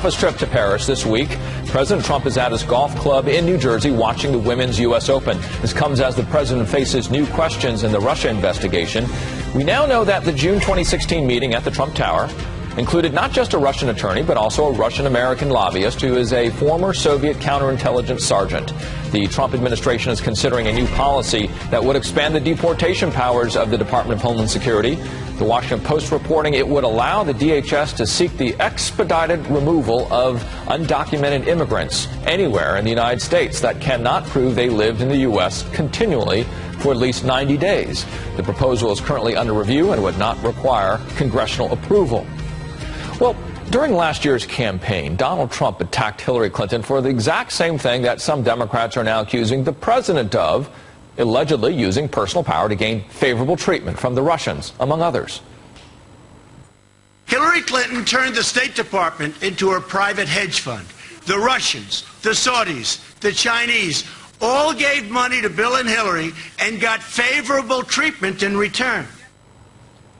His trip to Paris this week. President Trump is at his golf club in New Jersey watching the Women's U.S. Open. This comes as the president faces new questions in the Russia investigation. We now know that the June 2016 meeting at the Trump Tower included not just a Russian attorney, but also a Russian-American lobbyist who is a former Soviet counterintelligence sergeant. The Trump administration is considering a new policy that would expand the deportation powers of the Department of Homeland Security. The Washington Post reporting it would allow the DHS to seek the expedited removal of undocumented immigrants anywhere in the United States that cannot prove they lived in the U.S. continually for at least 90 days. The proposal is currently under review and would not require congressional approval. Well, during last year's campaign, Donald Trump attacked Hillary Clinton for the exact same thing that some Democrats are now accusing the president of, allegedly using personal power to gain favorable treatment from the Russians, among others. Hillary Clinton turned the State Department into a private hedge fund. The Russians, the Saudis, the Chinese all gave money to Bill and Hillary and got favorable treatment in return.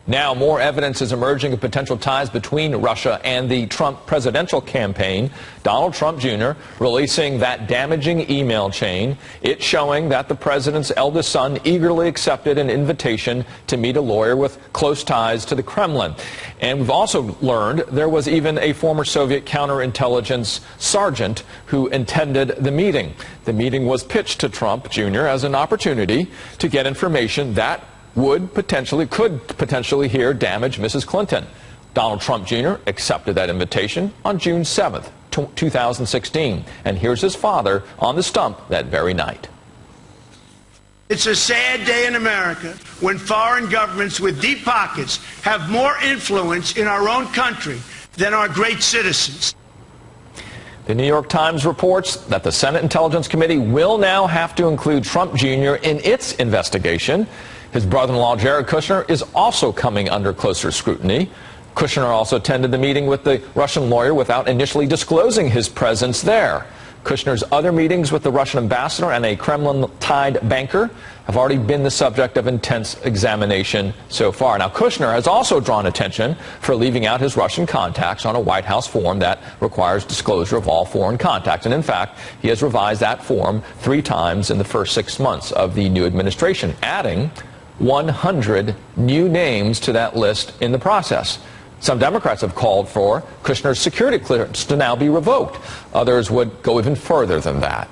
Now, more evidence is emerging of potential ties between Russia and the Trump presidential campaign. Donald Trump Jr. releasing that damaging email chain. It showing that the president's eldest son eagerly accepted an invitation to meet a lawyer with close ties to the Kremlin. And we've also learned there was even a former Soviet counterintelligence sergeant who attended the meeting. The meeting was pitched to Trump Jr. as an opportunity to get information that could potentially here damage Mrs. Clinton. Donald Trump Jr. accepted that invitation on June 7th, 2016. And here's his father on the stump that very night. It's a sad day in America when foreign governments with deep pockets have more influence in our own country than our great citizens. The New York Times reports that the Senate Intelligence Committee will now have to include Trump Jr. in its investigation. His brother-in-law, Jared Kushner, is also coming under closer scrutiny. Kushner also attended the meeting with the Russian lawyer without initially disclosing his presence there. Kushner's other meetings with the Russian ambassador and a Kremlin-tied banker have already been the subject of intense examination so far. Now, Kushner has also drawn attention for leaving out his Russian contacts on a White House form that requires disclosure of all foreign contacts. And in fact, he has revised that form 3 times in the first 6 months of the new administration, adding 100 new names to that list in the process. Some Democrats have called for Kushner's security clearance to now be revoked. Others would go even further than that.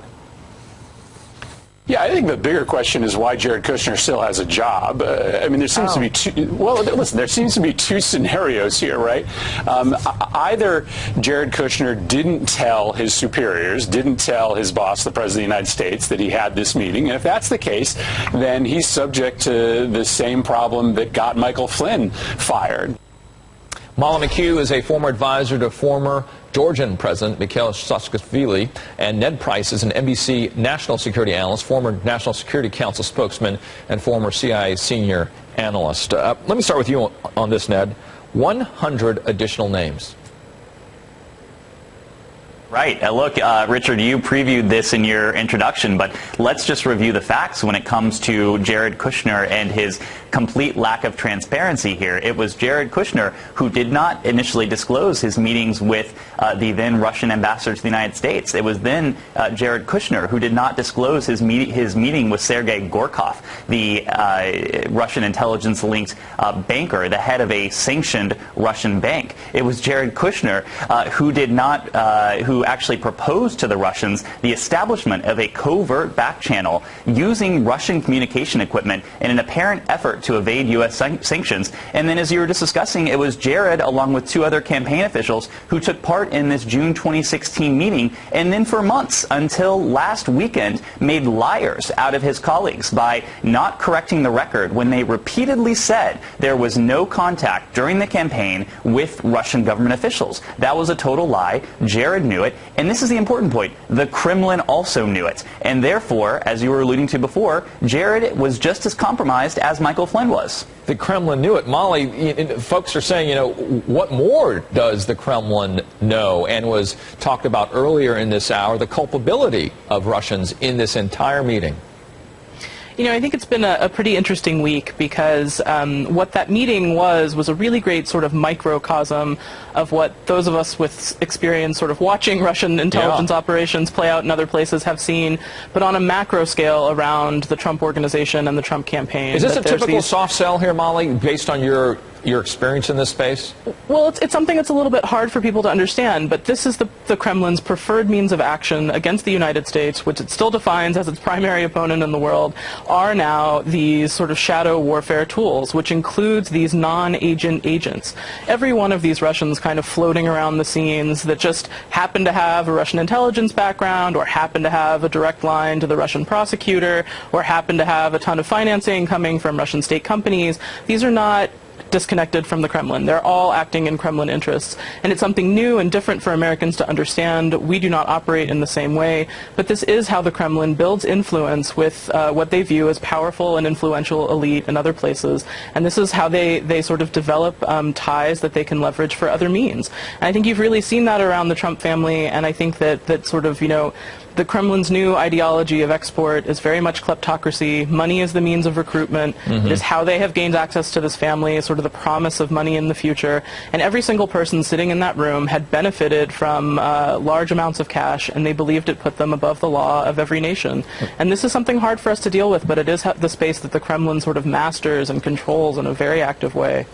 Yeah, I think the bigger question is why Jared Kushner still has a job. I mean, there seems to be there seems to be 2 scenarios here, right? Either Jared Kushner didn't tell his superiors, didn't tell his boss, the President of the United States, that he had this meeting. And if that's the case, then he's subject to the same problem that got Michael Flynn fired. Molly McHugh is a former advisor to former Georgian President Mikhail Saakashvili, and Ned Price is an NBC national security analyst, former National Security Council spokesman, and former CIA senior analyst. Let me start with you on this, Ned. 100 additional names. Right. Look, Richard, you previewed this in your introduction, but let's just review the facts when it comes to Jared Kushner and his complete lack of transparency here. It was Jared Kushner who did not initially disclose his meetings with the then Russian ambassador to the United States. It was then Jared Kushner who did not disclose his meeting with Sergei Gorkov, the Russian intelligence-linked banker, the head of a sanctioned Russian bank. It was Jared Kushner who did not, who actually proposed to the Russians the establishment of a covert back channel using Russian communication equipment in an apparent effort to evade U.S. sanctions. And then, as you were just discussing, it was Jared, along with 2 other campaign officials, who took part in this June 2016 meeting, and then for months, until last weekend, made liars out of his colleagues by not correcting the record when they repeatedly said there was no contact during the campaign with Russian government officials. That was a total lie. Jared knew it. And this is the important point. The Kremlin also knew it. And therefore, as you were alluding to before, Jared was just as compromised as Michael Flynn was. The Kremlin knew it. Molly, folks are saying, what more does the Kremlin know? And was talked about earlier in this hour, the culpability of Russians in this entire meeting. You know, I think it's been a pretty interesting week because what that meeting was a really great sort of microcosm of what those of us with experience sort of watching Russian intelligence operations play out in other places have seen, but on a macro scale around the Trump organization and the Trump campaign. Is this a typical soft sell here, Molly, based on your experience in this space? Well, it's something that's a little bit hard for people to understand, but this is the Kremlin's preferred means of action against the United States, which it still defines as its primary opponent in the world, are now these sort of shadow warfare tools, which includes these non-agent agents. Every one of these Russians kind of floating around the scenes that just happen to have a Russian intelligence background, or happen to have a direct line to the Russian prosecutor, or happen to have a ton of financing coming from Russian state companies. These are not disconnected from the Kremlin. They're all acting in Kremlin interests. And it's something new and different for Americans to understand. We do not operate in the same way, but this is how the Kremlin builds influence with what they view as powerful and influential elite in other places. And this is how they sort of develop ties that they can leverage for other means. And I think you've really seen that around the Trump family, and I think that sort of, you know, the Kremlin's new ideology of export is very much kleptocracy. Money is the means of recruitment. It is how they have gained access to this family, sort of the promise of money in the future. And every single person sitting in that room had benefited from large amounts of cash, and they believed it put them above the law of every nation. And this is something hard for us to deal with, but it is the space that the Kremlin sort of masters and controls in a very active way.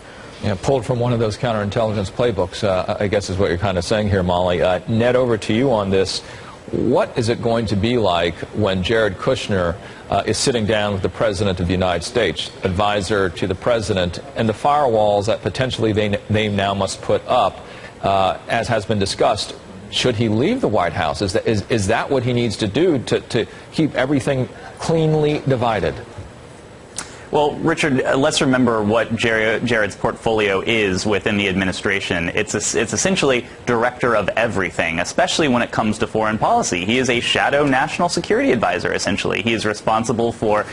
Yeah, pulled from one of those counterintelligence playbooks, I guess is what you're kind of saying here, Molly. Ned, over to you on this. What is it going to be like when Jared Kushner is sitting down with the President of the United States, advisor to the President, and the firewalls that potentially they now must put up, as has been discussed? Should he leave the White House? Is that what he needs to do to keep everything cleanly divided? Well, Richard, let's remember what Jared's portfolio is within the administration. It's essentially director of everything, especially when it comes to foreign policy. He is a shadow national security advisor, essentially. He is responsible for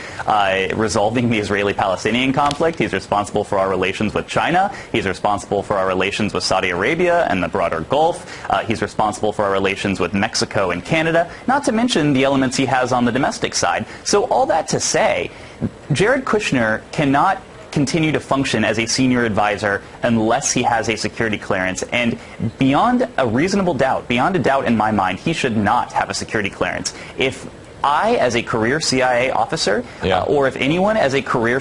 resolving the Israeli-Palestinian conflict. He's responsible for our relations with China. He's responsible for our relations with Saudi Arabia and the broader Gulf. He's responsible for our relations with Mexico and Canada, not to mention the elements he has on the domestic side. So all that to say, Jared Kushner cannot continue to function as a senior advisor unless he has a security clearance. And beyond a reasonable doubt, beyond a doubt in my mind, he should not have a security clearance. If I, as a career CIA officer, or if anyone as a career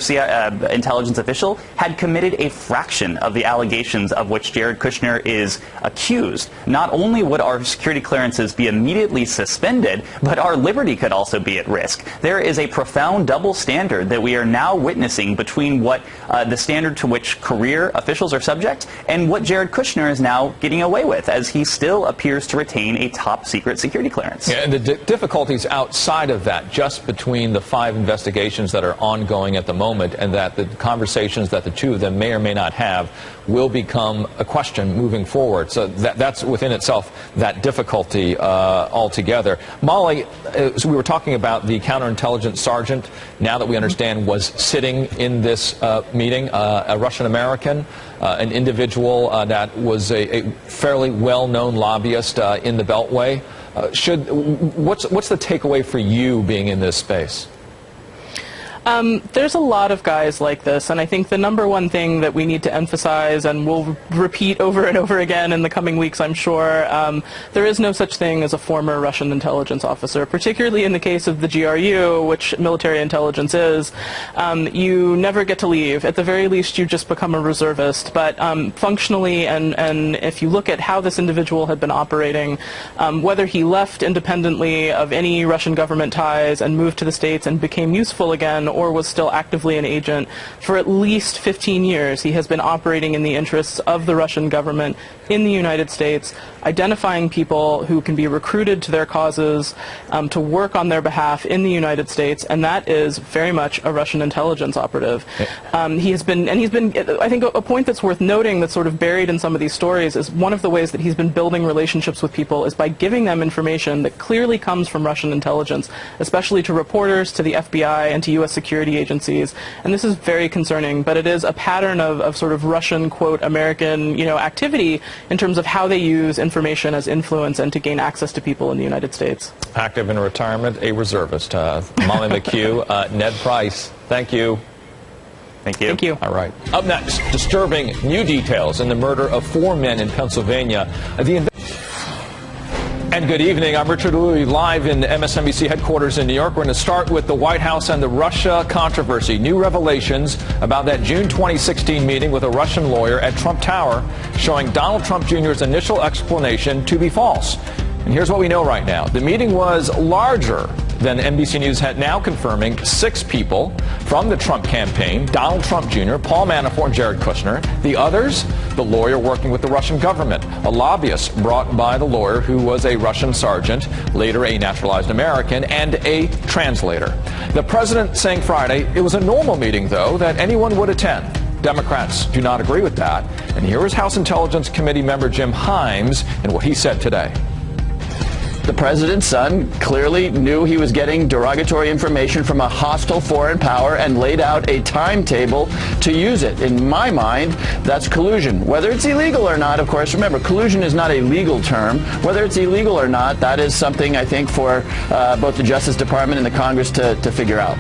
intelligence official, had committed a fraction of the allegations of which Jared Kushner is accused, not only would our security clearances be immediately suspended, but our liberty could also be at risk. There is a profound double standard that we are now witnessing between what the standard to which career officials are subject and what Jared Kushner is now getting away with, as he still appears to retain a top secret security clearance. Yeah, and the difficulties outside of that, just between the 5 investigations that are ongoing at the moment, and that the conversations that the two of them may or may not have will become a question moving forward. So that's within itself that difficulty altogether. Molly, so we were talking about the counterintelligence sergeant, now that we understand was sitting in this meeting, a Russian American, an individual that was a fairly well-known lobbyist in the Beltway. What's the takeaway for you being in this space? There's a lot of guys like this, and I think the number one thing that we need to emphasize, and we'll repeat over and over again in the coming weeks, I'm sure, there is no such thing as a former Russian intelligence officer, particularly in the case of the GRU, which military intelligence is. You never get to leave. At the very least, you just become a reservist. But functionally, and if you look at how this individual had been operating, whether he left independently of any Russian government ties and moved to the States and became useful again, or was still actively an agent, for at least 15 years he has been operating in the interests of the Russian government in the United States, identifying people who can be recruited to their causes to work on their behalf in the United States, and that is very much a Russian intelligence operative. He's been, I think a point that's worth noting that's sort of buried in some of these stories is one of the ways that he's been building relationships with people is by giving them information that clearly comes from Russian intelligence, especially to reporters, to the FBI, and to U.S. security security agencies. And this is very concerning, but it is a pattern of sort of Russian, quote, American, activity in terms of how they use information as influence and to gain access to people in the United States. Active in retirement, a reservist. Molly McHugh, Ned Price, thank you. Thank you. Thank you. All right. Up next, disturbing new details in the murder of 4 men in Pennsylvania. And good evening. I'm Richard Louie, live in MSNBC headquarters in New York. We're going to start with the White House and the Russia controversy. New revelations about that June 2016 meeting with a Russian lawyer at Trump Tower showing Donald Trump Jr.'s initial explanation to be false. And here's what we know right now. The meeting was larger than NBC News had, now confirming 6 people from the Trump campaign: Donald Trump Jr., Paul Manafort, and Jared Kushner. The others, the lawyer working with the Russian government, a lobbyist brought by the lawyer who was a Russian sergeant, later a naturalized American, and a translator. The president saying Friday it was a normal meeting, though, that anyone would attend. Democrats do not agree with that. And here is House Intelligence Committee member Jim Himes and what he said today. The president's son clearly knew he was getting derogatory information from a hostile foreign power and laid out a timetable to use it. In my mind, that's collusion. Whether it's illegal or not, of course, remember, collusion is not a legal term. Whether it's illegal or not, that is something, I think, for both the Justice Department and the Congress to figure out.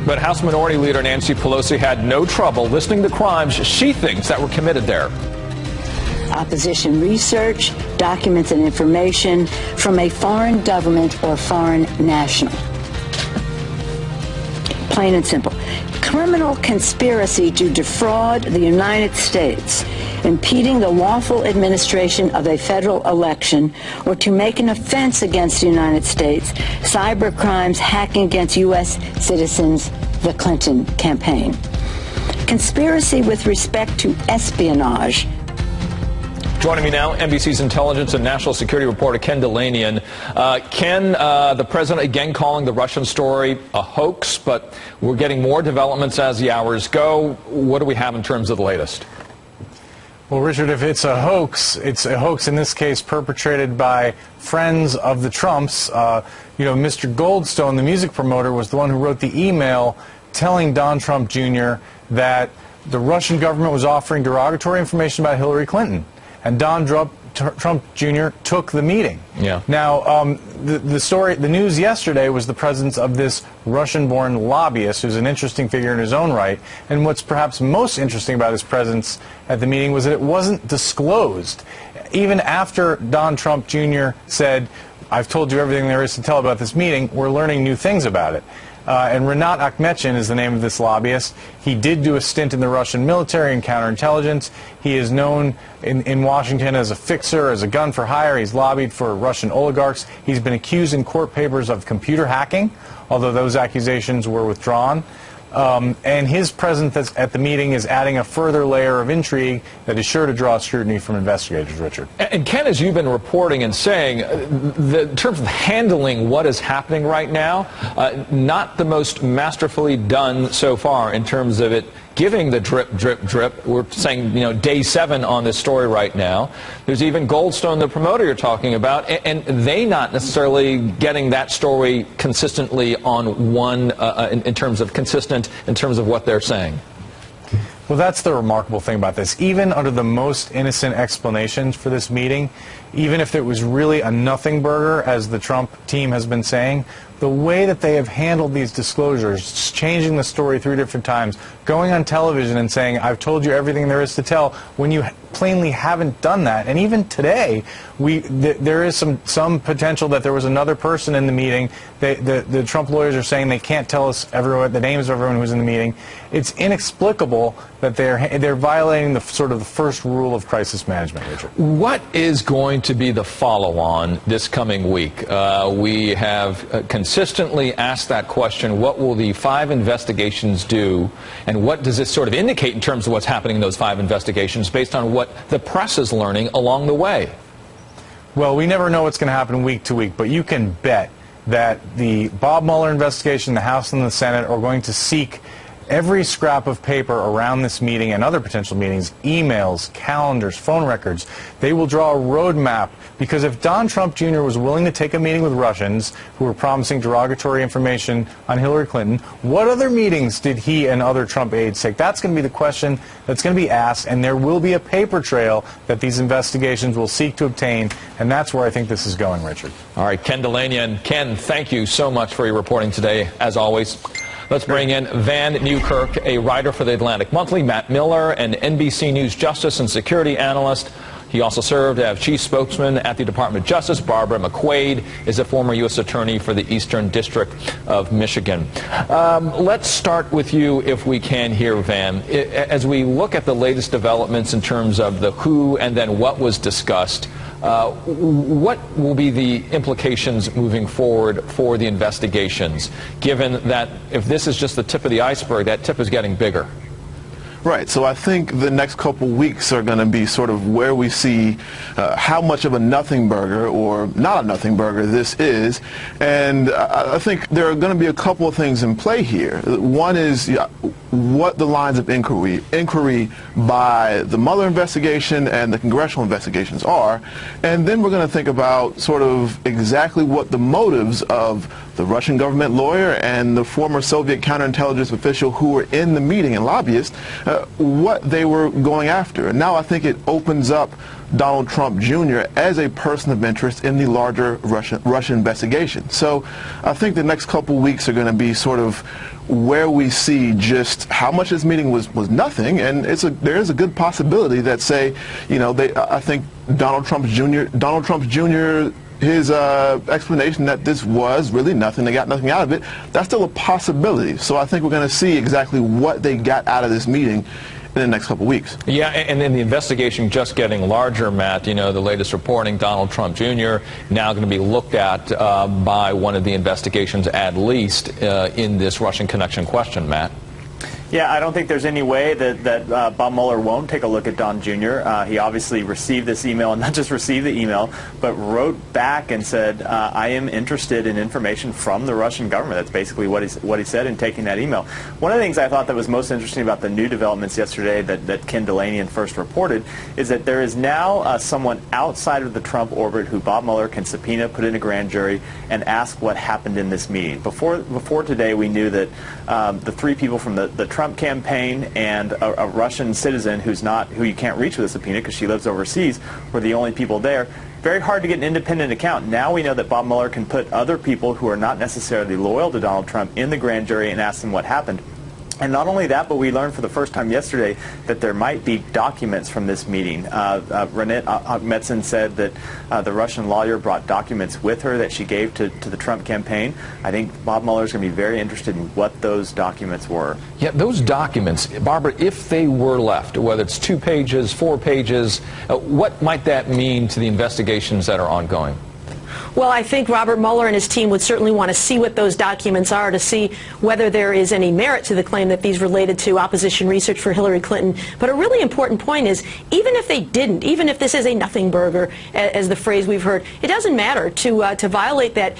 But House Minority Leader Nancy Pelosi had no trouble listing the crimes she thinks that were committed there. Opposition research, documents and information from a foreign government or foreign national. Plain and simple. Criminal conspiracy to defraud the United States, impeding the lawful administration of a federal election, or to make an offense against the United States, cyber crimes, hacking against U.S. citizens, the Clinton campaign. Conspiracy with respect to espionage. Joining me now, NBC's intelligence and national security reporter Ken Delanian. Ken, the president again calling the Russian story a hoax, but we're getting more developments as the hours go. What do we have in terms of the latest? Well, Richard, if it's a hoax in this case perpetrated by friends of the Trumps. Mr. Goldstone, the music promoter, was the one who wrote the email telling Don Trump Jr. that the Russian government was offering derogatory information about Hillary Clinton. And Don Trump Jr. took the meeting. Yeah. Now, the news yesterday was the presence of this Russian-born lobbyist, who's an interesting figure in his own right. And what's perhaps most interesting about his presence at the meeting was that it wasn't disclosed. Even after Don Trump Jr. said, "I've told you everything there is to tell about this meeting," we're learning new things about it. And Rinat Akhmetshin is the name of this lobbyist. He did do a stint in the Russian military and counterintelligence. He is known in Washington as a fixer, as a gun for hire. He's lobbied for Russian oligarchs. He's been accused in court papers of computer hacking, although those accusations were withdrawn. And his presence at the meeting is adding a further layer of intrigue that is sure to draw scrutiny from investigators, Richard. And Ken, as you've been reporting and saying, in terms of handling what is happening right now, not the most masterfully done so far in terms of it giving the drip, drip, drip. We're saying, day 7 on this story right now. There's even Goldstone, the promoter you're talking about, and they not necessarily getting that story consistently on one, in terms of consistent, in terms of what they're saying. Well, that's the remarkable thing about this. Even under the most innocent explanations for this meeting, even if it was really a nothing burger, as the Trump team has been saying, the way that they have handled these disclosures, changing the story 3 different times, going on television and saying, "I've told you everything there is to tell," when you plainly haven't done that. And even today, there is some potential that there was another person in the meeting. The Trump lawyers are saying they can't tell us the names of everyone who was in the meeting. It's inexplicable that they're violating the first rule of crisis management, Richard. What is going to be the follow-on this coming week? We have consistently asked that question: what will the 5 investigations do, and what does this sort of indicate in terms of what's happening in those 5 investigations based on what the press is learning along the way? Well, we never know what's going to happen week to week, but you can bet that the Bob Mueller investigation, the House and the Senate, are going to seek every scrap of paper around this meeting and other potential meetings, emails, calendars, phone records, they will draw a roadmap, because if Don Trump Jr. was willing to take a meeting with Russians who were promising derogatory information on Hillary Clinton, what other meetings did he and other Trump aides take? That's going to be the question that's going to be asked, and there will be a paper trail that these investigations will seek to obtain, and that's where I think this is going, Richard. All right, Ken Delaney. And Ken, thank you so much for your reporting today, as always. Let's bring in Van Newkirk, a writer for the Atlantic Monthly, Matt Miller, an NBC News justice and security analyst. He also served as chief spokesman at the Department of Justice. Barbara McQuaid is a former U.S. attorney for the Eastern District of Michigan. Let's start with you, if we can here, Van. As we look at the latest developments in terms of the who and then what was discussed, what will be the implications moving forward for the investigations, given that if this is just the tip of the iceberg, that tip is getting bigger? Right. So I think the next couple weeks are going to be sort of where we see how much of a nothing burger or not a nothing burger this is. And I think there are going to be a couple of things in play here. One is what the lines of inquiry by the Mueller investigation and the congressional investigations are. And then we're going to think about sort of exactly what the motives of the Russian government lawyer and the former Soviet counterintelligence official who were in the meeting and lobbyists, what they were going after. And now I think it opens up Donald Trump Jr. as a person of interest in the larger Russian investigation. So I think the next couple weeks are going to be sort of where we see just how much this meeting was nothing, and there is a good possibility that, say, I think Donald Trump Jr. His explanation that this was really nothing, they got nothing out of it, that's still a possibility. So I think we're going to see exactly what they got out of this meeting in the next couple of weeks. Yeah, and then the investigation just getting larger, Matt. The latest reporting, Donald Trump Jr. now going to be looked at by one of the investigations, at least, in this Russian connection question, Matt. Yeah, I don't think there's any way that Bob Mueller won't take a look at Don Jr. He obviously received this email, and not just received the email, but wrote back and said, I am interested in information from the Russian government. That's basically what he said in taking that email. One of the things I thought that was most interesting about the new developments yesterday that Ken Delaney first reported is that there is now someone outside of the Trump orbit who Bob Mueller can subpoena, put in a grand jury, and ask what happened in this meeting. Before today, we knew that the three people from the Trump campaign and a Russian citizen who you can't reach with a subpoena because she lives overseas were the only people there. Very hard to get an independent account. Now we know that Bob Mueller can put other people who are not necessarily loyal to Donald Trump in the grand jury and ask them what happened. And not only that, but we learned for the first time yesterday that there might be documents from this meeting. Renette Metzen said that the Russian lawyer brought documents with her that she gave to the Trump campaign. I think Bob Mueller is going to be very interested in what those documents were. Yeah, those documents, Barbara, if they were left, whether it's 2 pages, 4 pages, what might that mean to the investigations that are ongoing? Well, I think Robert Mueller and his team would certainly want to see what those documents are to see whether there is any merit to the claim that these related to opposition research for Hillary Clinton. But a really important point is, even if they didn't, even if this is a nothing burger, as the phrase we've heard, it doesn't matter to violate that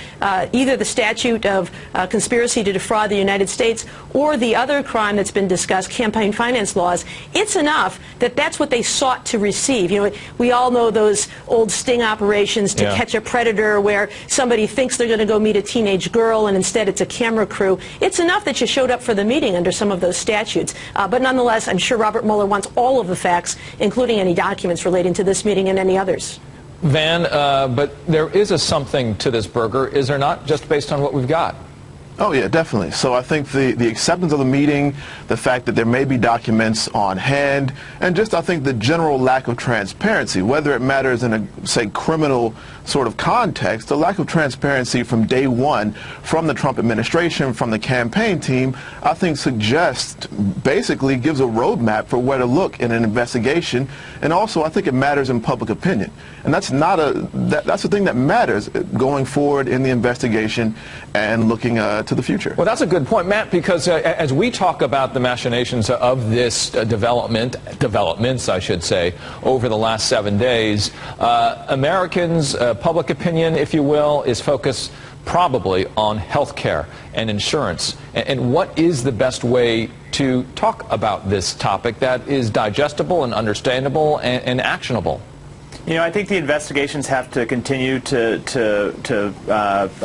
either the statute of conspiracy to defraud the United States or the other crime that's been discussed, campaign finance laws. It's enough that that's what they sought to receive. We all know those old sting operations to catch a predator, where somebody thinks they're going to go meet a teenage girl and instead it's a camera crew. It's enough that you showed up for the meeting under some of those statutes. But nonetheless, I'm sure Robert Mueller wants all of the facts, including any documents relating to this meeting and any others. Van, but there is a something to this burger, is there not, just based on what we've got? Oh, yeah, definitely. So I think the acceptance of the meeting, the fact that there may be documents on hand, and just I think the general lack of transparency, whether it matters in a, say, criminal sort of context, the lack of transparency from day one from the Trump administration, from the campaign team, I think suggests, basically gives a roadmap for where to look in an investigation, and also I think it matters in public opinion. And that's that's the thing that matters going forward in the investigation and looking to the future. Well, that's a good point, Matt, because as we talk about the machinations of this developments, I should say, over the last 7 days, Americans, public opinion, if you will, is focused probably on health care and insurance. And what is the best way to talk about this topic that is digestible and understandable and actionable? You know, I think the investigations have to continue to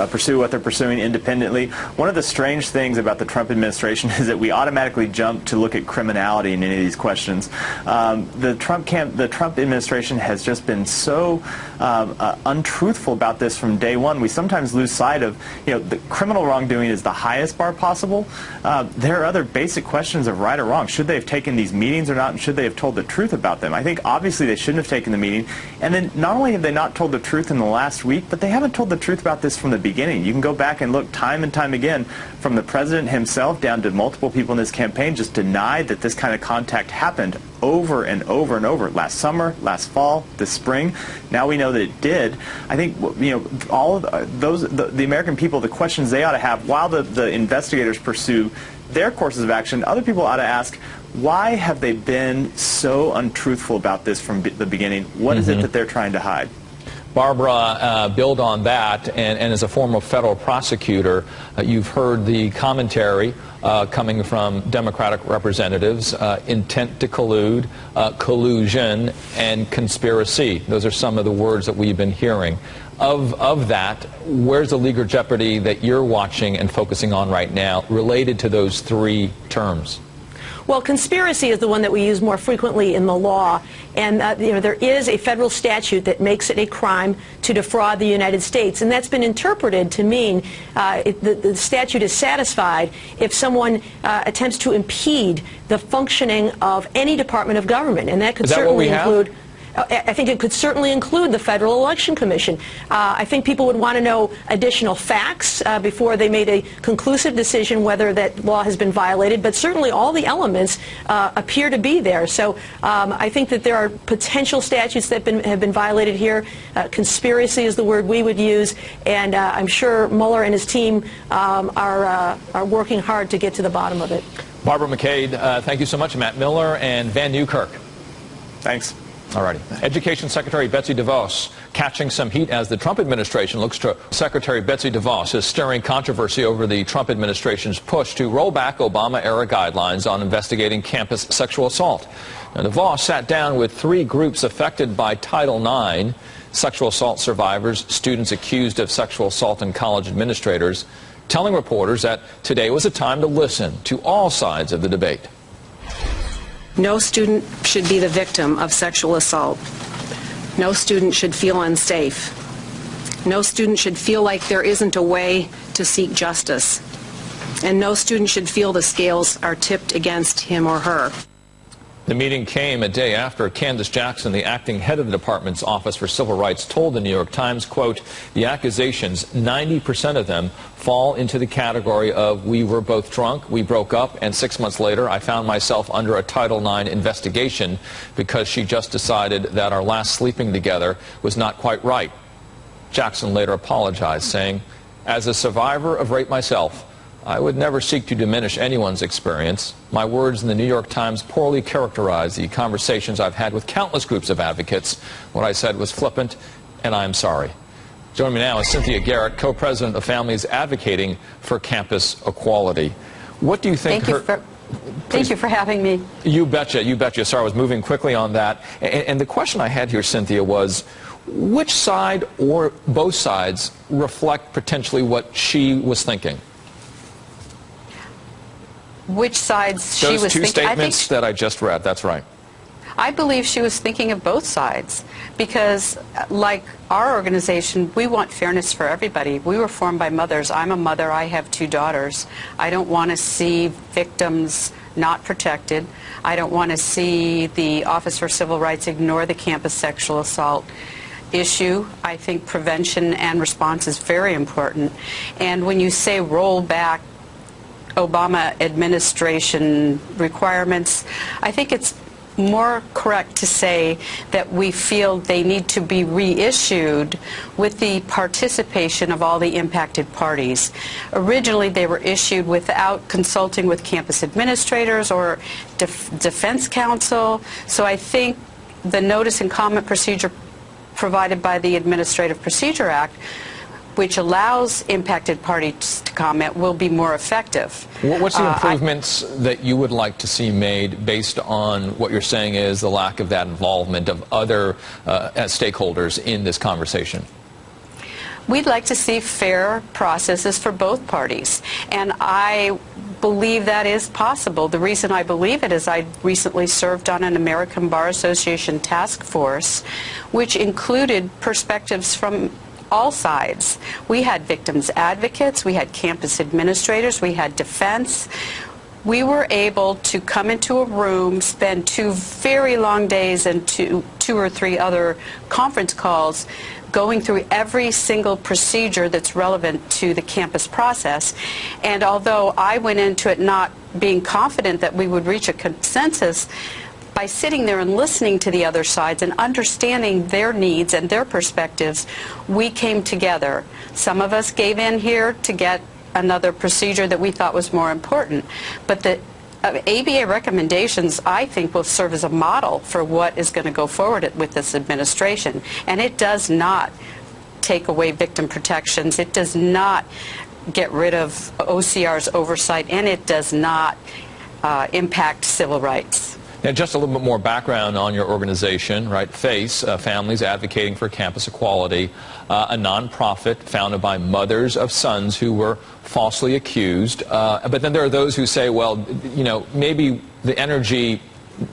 pursue what they're pursuing independently. One of the strange things about the Trump administration is that we automatically jump to look at criminality in any of these questions. The Trump administration has just been so untruthful about this from day one. We sometimes lose sight of, you know, the criminal wrongdoing is the highest bar possible. There are other basic questions of right or wrong. Should they have taken these meetings or not, and should they have told the truth about them? I think obviously they shouldn't have taken the meeting. And then not only have they not told the truth in the last week, but they haven't told the truth about this from the beginning. You can go back and look time and time again, from the president himself down to multiple people in this campaign, just denied that this kind of contact happened over and over and over. Last summer, last fall, this spring. Now we know that it did. I think, you know, all of the American people, the questions they ought to have while the investigators pursue their courses of action, other people ought to ask, why have they been so untruthful about this from the beginning? What is it that they're trying to hide? Barbara, build on that, and as a former federal prosecutor, you've heard the commentary coming from Democratic representatives, intent to collude, collusion, and conspiracy. Those are some of the words that we've been hearing. Of that, where's the legal jeopardy that you're watching and focusing on right now related to those three terms? Well, conspiracy is the one that we use more frequently in the law, and you know, there is a federal statute that makes it a crime to defraud the United States, and that's been interpreted to mean the statute is satisfied if someone attempts to impede the functioning of any department of government, and that could certainly include. I think it could certainly include the Federal Election Commission. I think people would want to know additional facts before they made a conclusive decision whether that law has been violated, but certainly all the elements appear to be there. So I think that there are potential statutes that have been violated here. Conspiracy is the word we would use, and I'm sure Mueller and his team are working hard to get to the bottom of it. Barbara McCade, thank you so much. Matt Miller and Van Newkirk. Thanks. All righty. Education Secretary Betsy DeVos catching some heat as the Trump administration looks to. Secretary Betsy DeVos is stirring controversy over the Trump administration's push to roll back Obama-era guidelines on investigating campus sexual assault. Now, DeVos sat down with three groups affected by Title IX, sexual assault survivors, students accused of sexual assault, and college administrators, telling reporters that today was a time to listen to all sides of the debate. No student should be the victim of sexual assault. No student should feel unsafe. No student should feel like there isn't a way to seek justice. And no student should feel the scales are tipped against him or her. The meeting came a day after Candace Jackson, the acting head of the department's Office for Civil Rights, told the New York Times, quote, the accusations, 90% of them fall into the category of we were both drunk, we broke up, and 6 months later I found myself under a Title IX investigation because she just decided that our last sleeping together was not quite right. Jackson later apologized, saying, as a survivor of rape myself, I would never seek to diminish anyone's experience. My words in the New York Times poorly characterize the conversations I've had with countless groups of advocates. What I said was flippant, and I am sorry. Joining me now is Cynthia Garrett, co-president of Families Advocating for Campus Equality. What do you think? Thank you for having me. You betcha, you betcha. Sorry, I was moving quickly on that. And the question I had here, Cynthia, was which side or both sides reflect potentially what she was thinking? Which sides she was thinking? Those two statements that I just read, that's right. I believe she was thinking of both sides because, like our organization, we want fairness for everybody. We were formed by mothers. I'm a mother. I have 2 daughters. I don't want to see victims not protected. I don't want to see the Office for Civil Rights ignore the campus sexual assault issue. I think prevention and response is very important. And when you say roll back Obama administration requirements, I think it's more correct to say that we feel they need to be reissued with the participation of all the impacted parties. Originally, they were issued without consulting with campus administrators or defense counsel, so I think the notice and comment procedure provided by the Administrative Procedure Act which allows impacted parties to comment, will be more effective. What's the improvements that you would like to see made based on what you're saying is the lack of that involvement of other stakeholders in this conversation? We'd like to see fair processes for both parties, and I believe that is possible. The reason I believe it is I recently served on an American Bar Association task force, which included perspectives from all sides. We had victims advocates, we had campus administrators, we had defense. We were able to come into a room, spend 2 very long days and two or three other conference calls going through every single procedure that's relevant to the campus process. And although I went into it not being confident that we would reach a consensus, by sitting there and listening to the other sides and understanding their needs and their perspectives, we came together. Some of us gave in here to get another procedure that we thought was more important. But the ABA recommendations, I think, will serve as a model for what is going to go forward with this administration. And it does not take away victim protections. It does not get rid of OCR's oversight, and it does not impact civil rights. Now, just a little bit more background on your organization, right? FACE, Families Advocating for Campus Equality, a nonprofit founded by mothers of sons who were falsely accused. But then there are those who say, well, you know, maybe the energy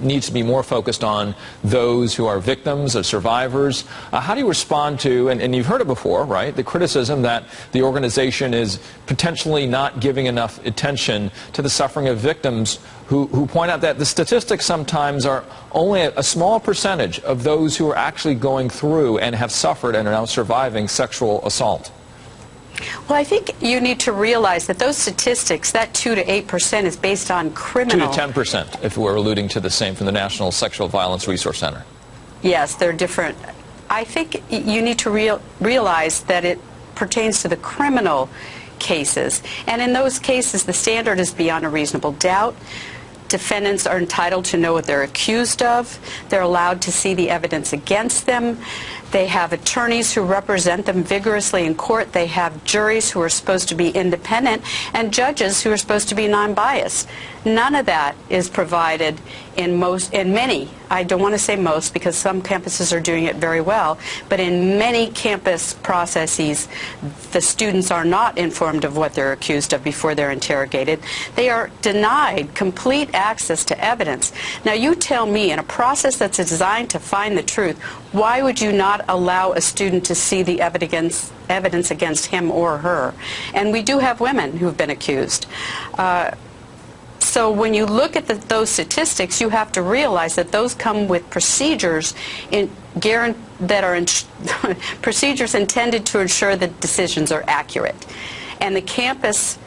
needs to be more focused on those who are victims or survivors. How do you respond to, and you've heard it before, right, the criticism that the organization is potentially not giving enough attention to the suffering of victims who point out that the statistics sometimes are only a small percentage of those who are actually going through and have suffered and are now surviving sexual assault? Well, I think you need to realize that those statistics, that 2 to 8%, is based on criminal. 2 to 10%, if we're alluding to the same from the National Sexual Violence Resource Center. Yes, they're different. I think you need to realize that it pertains to the criminal cases. And in those cases, the standard is beyond a reasonable doubt. Defendants are entitled to know what they're accused of. They're allowed to see the evidence against them. They have attorneys who represent them vigorously in court. They have juries who are supposed to be independent and judges who are supposed to be non-biased. None of that is provided in many, I don't want to say most because some campuses are doing it very well, but in many campus processes, the students are not informed of what they're accused of before they're interrogated. They are denied complete access to evidence. Now you tell me, in a process that's designed to find the truth, why would you not allow a student to see the evidence against him or her? And we do have women who've been accused. So when you look at those statistics, you have to realize that those come with procedures procedures intended to ensure that decisions are accurate. And the campus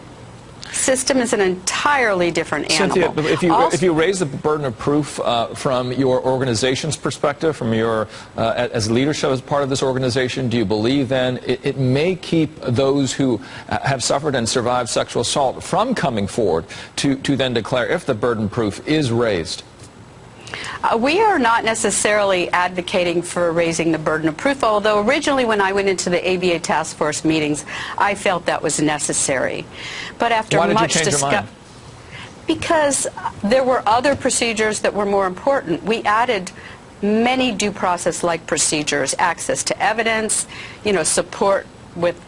system is an entirely different animal. Cynthia, if you raise the burden of proof from your organization's perspective, from your as leadership as part of this organization, do you believe then it may keep those who have suffered and survived sexual assault from coming forward to then declare if the burden of proof is raised? We are not necessarily advocating for raising the burden of proof, although originally when I went into the ABA task force meetings, I felt that was necessary. But after much discussion, because there were other procedures that were more important. We added many due process-like procedures, access to evidence, support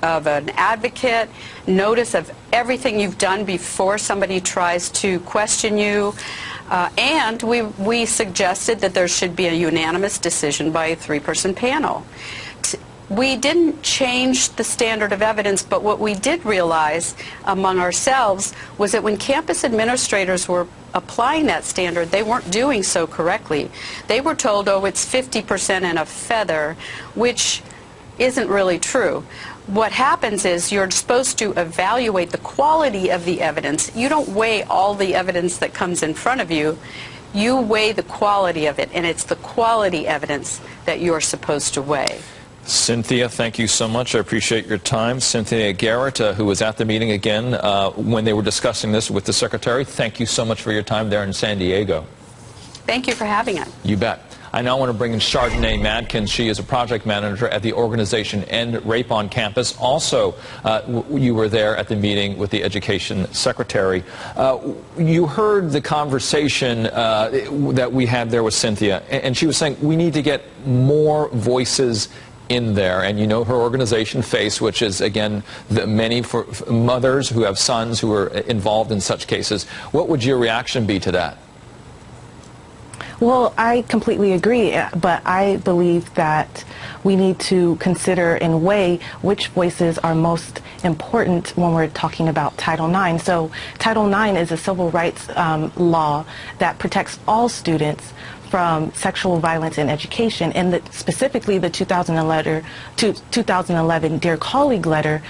of an advocate, notice of everything you've done before somebody tries to question you. And we suggested that there should be a unanimous decision by a 3-person panel. We didn't change the standard of evidence, but what we did realize among ourselves was that when campus administrators were applying that standard, they weren't doing so correctly. They were told, oh, it's 50% and a feather, which isn't really true. What happens is you're supposed to evaluate the quality of the evidence. You don't weigh all the evidence that comes in front of you. You weigh the quality of it, and it's the quality evidence that you're supposed to weigh. Cynthia, thank you so much. I appreciate your time. Cynthia Garrett, who was at the meeting again when they were discussing this with the Secretary, thank you so much for your time there in San Diego. Thank you for having us. You bet. I now want to bring in Chardonnay Madkins. She is a project manager at the organization End Rape on Campus. Also, you were there at the meeting with the Education Secretary. You heard the conversation that we had there with Cynthia, and she was saying we need to get more voices in there, and you know her organization FACE, which is again many for mothers who have sons who are involved in such cases. What would your reaction be to that? Well, I completely agree, but I believe that we need to consider and weigh which voices are most important when we're talking about Title IX. So Title IX is a civil rights law that protects all students from sexual violence in education, and specifically the 2011 Dear Colleague letter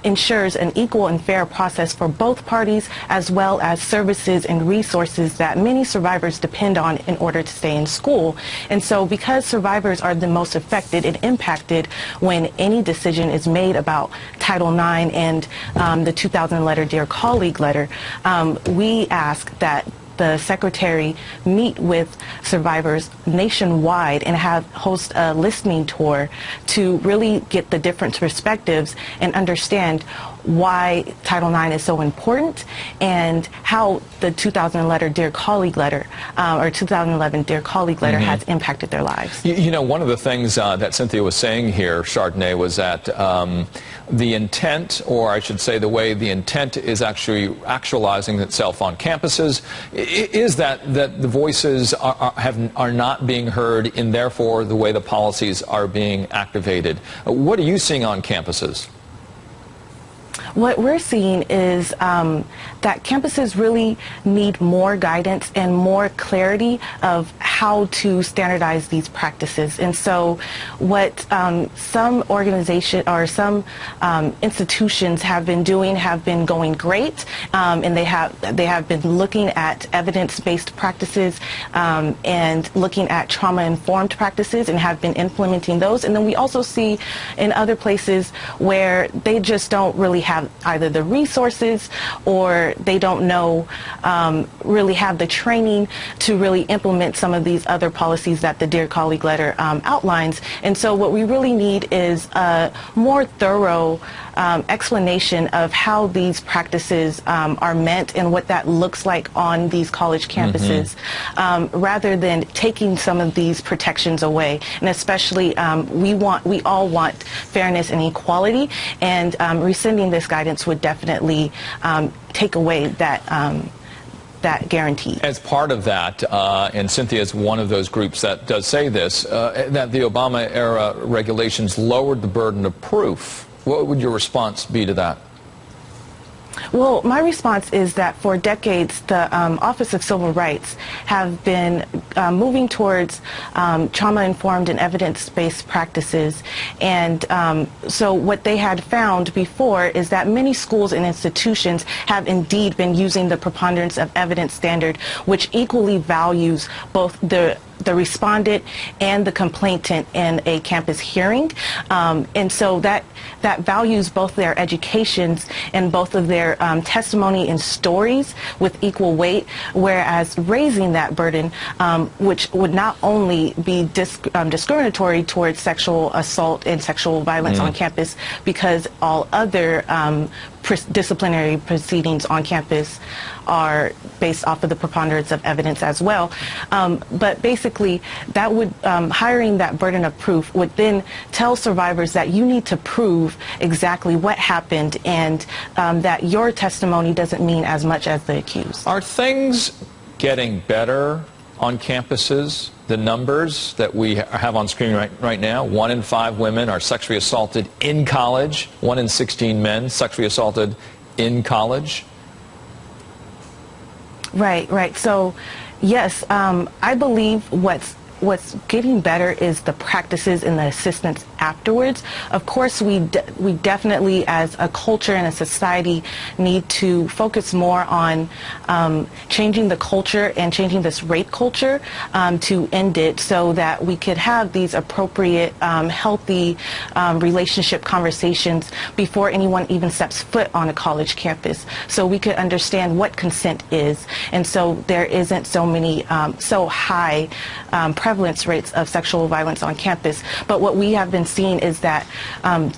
ensures an equal and fair process for both parties, as well as services and resources that many survivors depend on in order to stay in school. And so because survivors are the most affected and impacted when any decision is made about Title IX and the 2011 Dear Colleague letter, we ask that the Secretary meet with survivors nationwide and host a listening tour to really get the different perspectives and understand why Title IX is so important and how the 2011 Dear Colleague letter has impacted their lives. You know, one of the things that Cynthia was saying here, Chardonnay, was that the intent, or I should say the way the intent is actualizing itself on campuses, is that the voices are not being heard, and therefore the way the policies are being activated. What are you seeing on campuses? What we're seeing is that campuses really need more guidance and more clarity of how to standardize these practices. And so what some organizations or some institutions have been doing have been going great, and they have been looking at evidence-based practices and looking at trauma-informed practices and have been implementing those. And then we also see in other places where they just don't really have either the resources or they don't know, really have the training to really implement some of these other policies that the Dear Colleague letter outlines. And so what we really need is a more thorough explanation of how these practices are meant and what that looks like on these college campuses, rather than taking some of these protections away. And especially we all want fairness and equality, and rescinding this guidance would definitely take away that that guarantee. As part of that, and Cynthia is one of those groups that does say this, that the Obama-era regulations lowered the burden of proof. What would your response be to that? Well, my response is that for decades, the Office of Civil Rights have been moving towards trauma-informed and evidence-based practices. And so what they had found before is that many schools and institutions have indeed been using the preponderance of evidence standard, which equally values both the respondent and the complainant in a campus hearing. And so that values both their educations and both of their testimony and stories with equal weight, whereas raising that burden, which would not only be discriminatory towards sexual assault and sexual violence on campus, because all other disciplinary proceedings on campus are based off of the preponderance of evidence as well. But basically, that would hiring that burden of proof would then tell survivors that you need to prove exactly what happened, and that your testimony doesn't mean as much as the accused. Are things getting better on campuses? The numbers that we have on screen right now, 1 in 5 women are sexually assaulted in college, 1 in 16 men sexually assaulted in college. Right. So, yes, I believe what's getting better is the practices and the assistance afterwards. Of course, we definitely, as a culture and a society, need to focus more on changing the culture and changing this rape culture to end it, so that we could have these appropriate, healthy relationship conversations before anyone even steps foot on a college campus, so we could understand what consent is, and so there isn't so many so high prevalence rates of sexual violence on campus. But what we have been seeing is that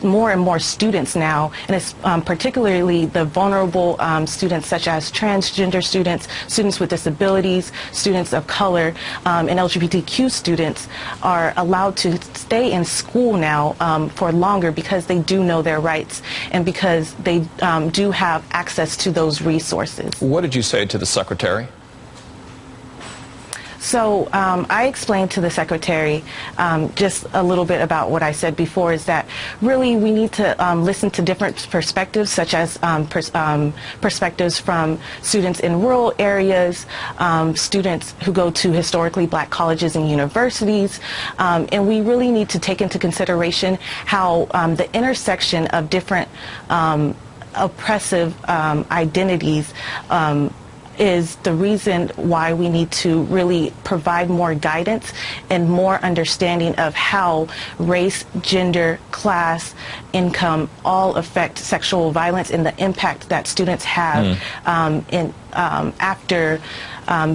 more and more students now, and it's particularly the vulnerable students such as transgender students, students with disabilities, students of color, and LGBTQ students, are allowed to stay in school now for longer because they do know their rights and because they do have access to those resources. What did you say to the secretary? So I explained to the secretary just a little bit about what I said before, is that really we need to listen to different perspectives, such as perspectives from students in rural areas, students who go to historically black colleges and universities, and we really need to take into consideration how the intersection of different oppressive identities is the reason why we need to really provide more guidance and more understanding of how race, gender, class, income all affect sexual violence and the impact that students have after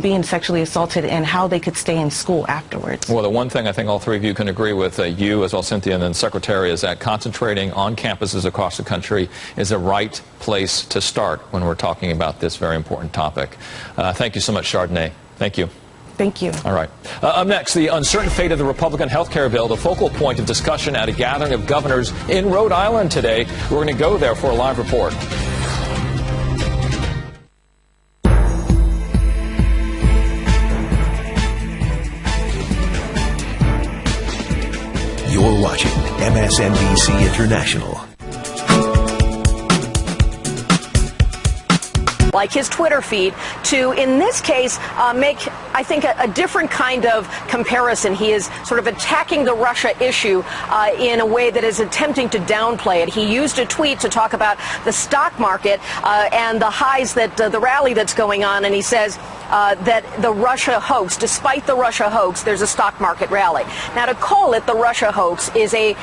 being sexually assaulted, and how they could stay in school afterwards. Well, the one thing I think all three of you can agree with, you as well, Cynthia, and then Secretary, is that concentrating on campuses across the country is the right place to start when we're talking about this very important topic. Thank you so much, Chardonnay. Thank you. Thank you. All right. Up next, the uncertain fate of the Republican health care bill, the focal point of discussion at a gathering of governors in Rhode Island today. We're going to go there for a live report. You're watching MSNBC International. Like his Twitter feed, to, in this case, make, I think, a different kind of comparison. He is sort of attacking the Russia issue in a way that is attempting to downplay it. He used a tweet to talk about the stock market and the highs that the rally that's going on, and he says that the Russia hoax, despite the Russia hoax, there's a stock market rally. Now, to call it the Russia hoax is a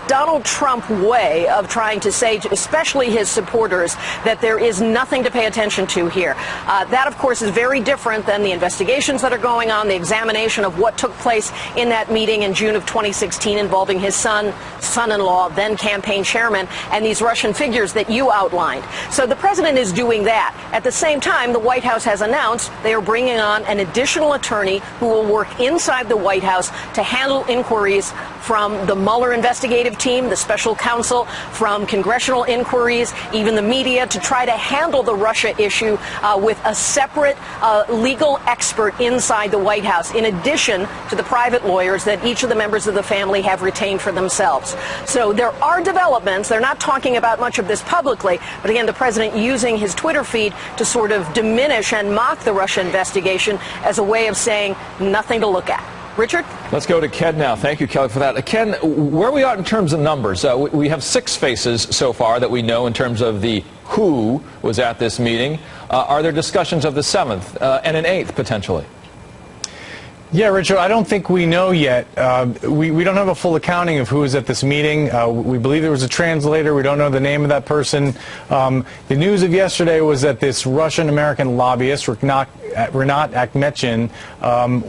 Donald Trump way of trying to say, especially his supporters, that there is nothing to pay attention to here. That, of course, is very different than the investigations that are going on, the examination of what took place in that meeting in June of 2016 involving his son-in-law, then campaign chairman, and these Russian figures that you outlined. So the president is doing that. At the same time, the White House has announced they are bringing on an additional attorney who will work inside the White House to handle inquiries from the Mueller investigative team, the special counsel, from congressional inquiries, even the media, to try to handle the Russia issue with a separate legal expert inside the White House, in addition to the private lawyers that each of the members of the family have retained for themselves. So there are developments. They're not talking about much of this publicly, but again, the president using his Twitter feed to sort of diminish and mock the Russia investigation as a way of saying nothing to look at. Richard? Let's go to Ken now. Thank you, Kelly, for that. Ken, where are we at in terms of numbers? We have 6 faces so far that we know in terms of the who was at this meeting. Are there discussions of the 7th and an 8th potentially? Yeah, Richard, I don't think we know yet. We don't have a full accounting of who was at this meeting. We believe there was a translator. We don't know the name of that person. The news of yesterday was that this Russian-American lobbyist, Renat Akhmetyan,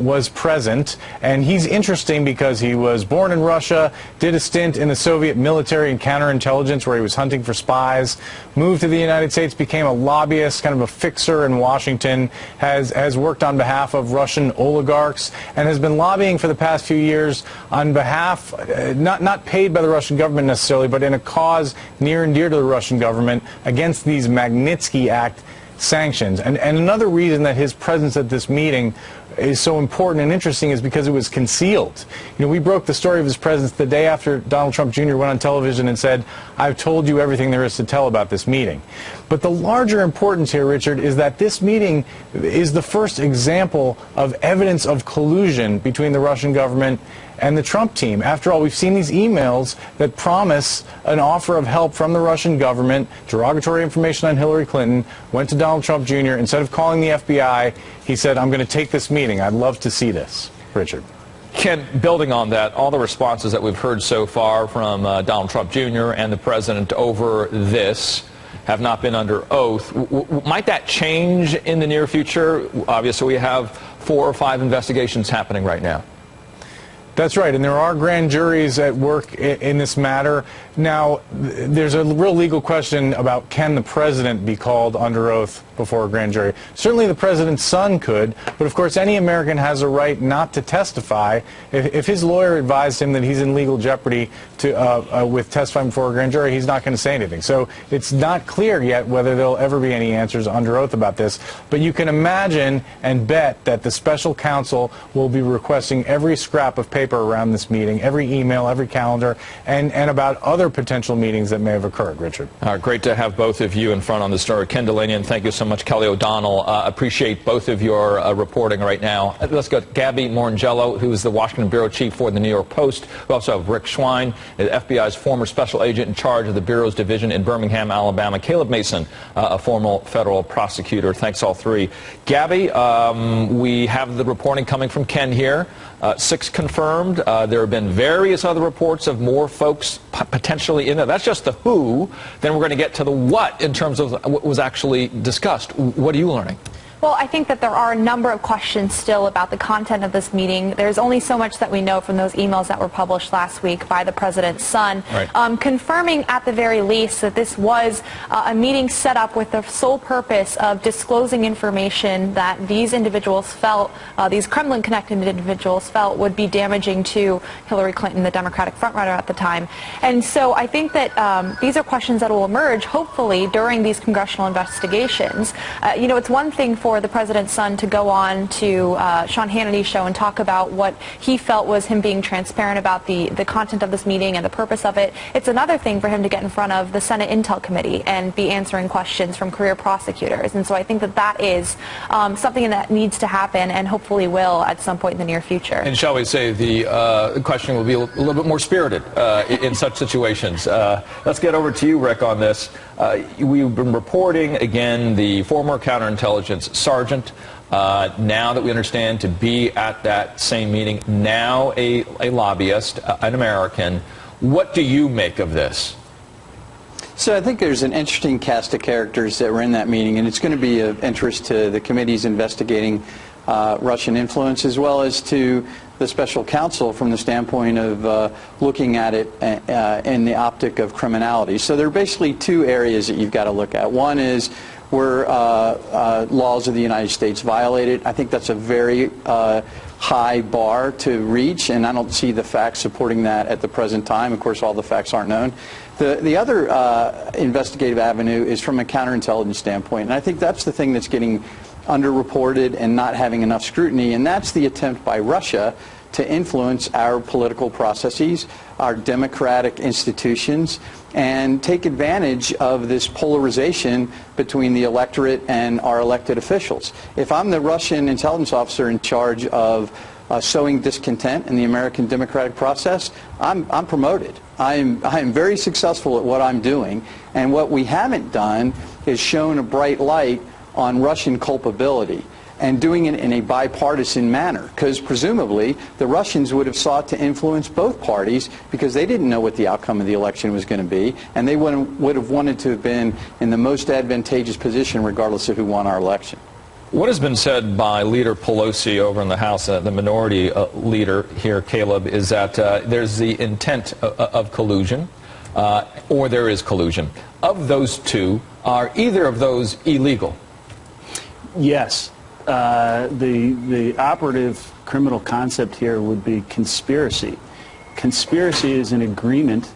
was present. And he's interesting because he was born in Russia, did a stint in the Soviet military and counterintelligence where he was hunting for spies, moved to the United States, became a lobbyist, kind of a fixer in Washington, has worked on behalf of Russian oligarchs, and has been lobbying for the past few years on behalf, not paid by the Russian government necessarily, but in a cause near and dear to the Russian government against these Magnitsky Act sanctions. And another reason that his presence at this meeting is so important and interesting is because it was concealed. You know, we broke the story of his presence the day after Donald Trump Jr. went on television and said, "I've told you everything there is to tell about this meeting." But the larger importance here, Richard, is that this meeting is the first example of evidence of collusion between the Russian government and the Trump team. After all, we've seen these emails that promise an offer of help from the Russian government, derogatory information on Hillary Clinton, went to Donald Trump Jr. Instead of calling the FBI, he said, I'm going to take this meeting. I'd love to see this. Richard. Ken, building on that, all the responses that we've heard so far from Donald Trump Jr. and the president over this have not been under oath. Might that change in the near future? Obviously, we have 4 or 5 investigations happening right now. That's right, and there are grand juries at work in this matter. Now, there's a real legal question about, can the president be called under oath before a grand jury? Certainly the president's son could, but of course any American has a right not to testify. If his lawyer advised him that he's in legal jeopardy with testifying before a grand jury, he's not going to say anything. So it's not clear yet whether there'll ever be any answers under oath about this. But you can imagine and bet that the special counsel will be requesting every scrap of paper around this meeting, every email, every calendar, and about other potential meetings that may have occurred. Richard. Great to have both of you in front on the story. Ken Delanian, thank you so much. Kelly O'Donnell, appreciate both of your reporting right now. Let's go to Gabby Morangello, who is the Washington bureau chief for the New York Post. We also have Rick Schwein, the FBI's former special agent in charge of the bureau's division in Birmingham, Alabama. Caleb Mason, a former federal prosecutor. Thanks, all three. Gabby, we have the reporting coming from Ken here. 6 confirmed. There have been various other reports of more folks potentially in there. That's just the who. Then we're going to get to the what in terms of what was actually discussed. What are you learning? Well, I think that there are a number of questions still about the content of this meeting. There's only so much that we know from those emails that were published last week by the president's son, right. Confirming at the very least that this was a meeting set up with the sole purpose of disclosing information that these individuals felt, these Kremlin-connected individuals felt would be damaging to Hillary Clinton, the Democratic frontrunner at the time. And so I think that these are questions that will emerge, hopefully, during these congressional investigations. You know, it's one thing for the president's son to go on to Sean Hannity's show and talk about what he felt was him being transparent about the content of this meeting and the purpose of it. It's another thing for him to get in front of the Senate Intel Committee and be answering questions from career prosecutors. And so I think that that is something that needs to happen and hopefully will at some point in the near future. And shall we say the questioning will be a little bit more spirited in such situations. Let's get over to you, Rick, on this. We've been reporting, again, the former counterintelligence sergeant, now that we understand to be at that same meeting, now a lobbyist, an American. What do you make of this? So I think there's an interesting cast of characters that were in that meeting, and it's going to be of interest to the committees investigating Russian influence, as well as to the special counsel from the standpoint of looking at it in the optic of criminality. So there are basically 2 areas that you've got to look at. One is, were laws of the United States violated? I think that's a very high bar to reach, and I don't see the facts supporting that at the present time. Of course, all the facts aren't known. The other investigative avenue is from a counterintelligence standpoint, and I think that's the thing that's getting underreported and not having enough scrutiny, and that's the attempt by Russia to influence our political processes, our democratic institutions, and take advantage of this polarization between the electorate and our elected officials. If I'm the Russian intelligence officer in charge of sowing discontent in the American democratic process, I'm promoted. I'm very successful at what I'm doing, and what we haven't done is shown a bright light on Russian culpability, and doing it in a bipartisan manner, because presumably the Russians would have sought to influence both parties because they didn't know what the outcome of the election was going to be, and they would have wanted to have been in the most advantageous position regardless of who won our election. What has been said by Leader Pelosi over in the House, the minority leader here, Caleb, is that there's the intent of collusion, or there is collusion. Of those 2, are either of those illegal? Yes. The operative criminal concept here would be conspiracy. Conspiracy is an agreement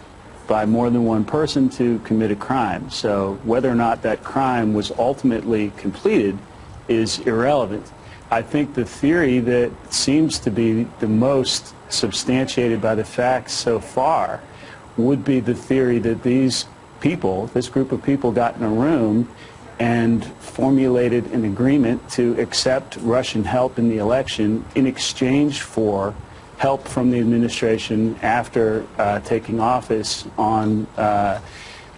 by more than one person to commit a crime. So whether or not that crime was ultimately completed is irrelevant. I think the theory that seems to be the most substantiated by the facts so far would be the theory that these people, this group of people, got in a room and formulated an agreement to accept Russian help in the election in exchange for help from the administration after taking office on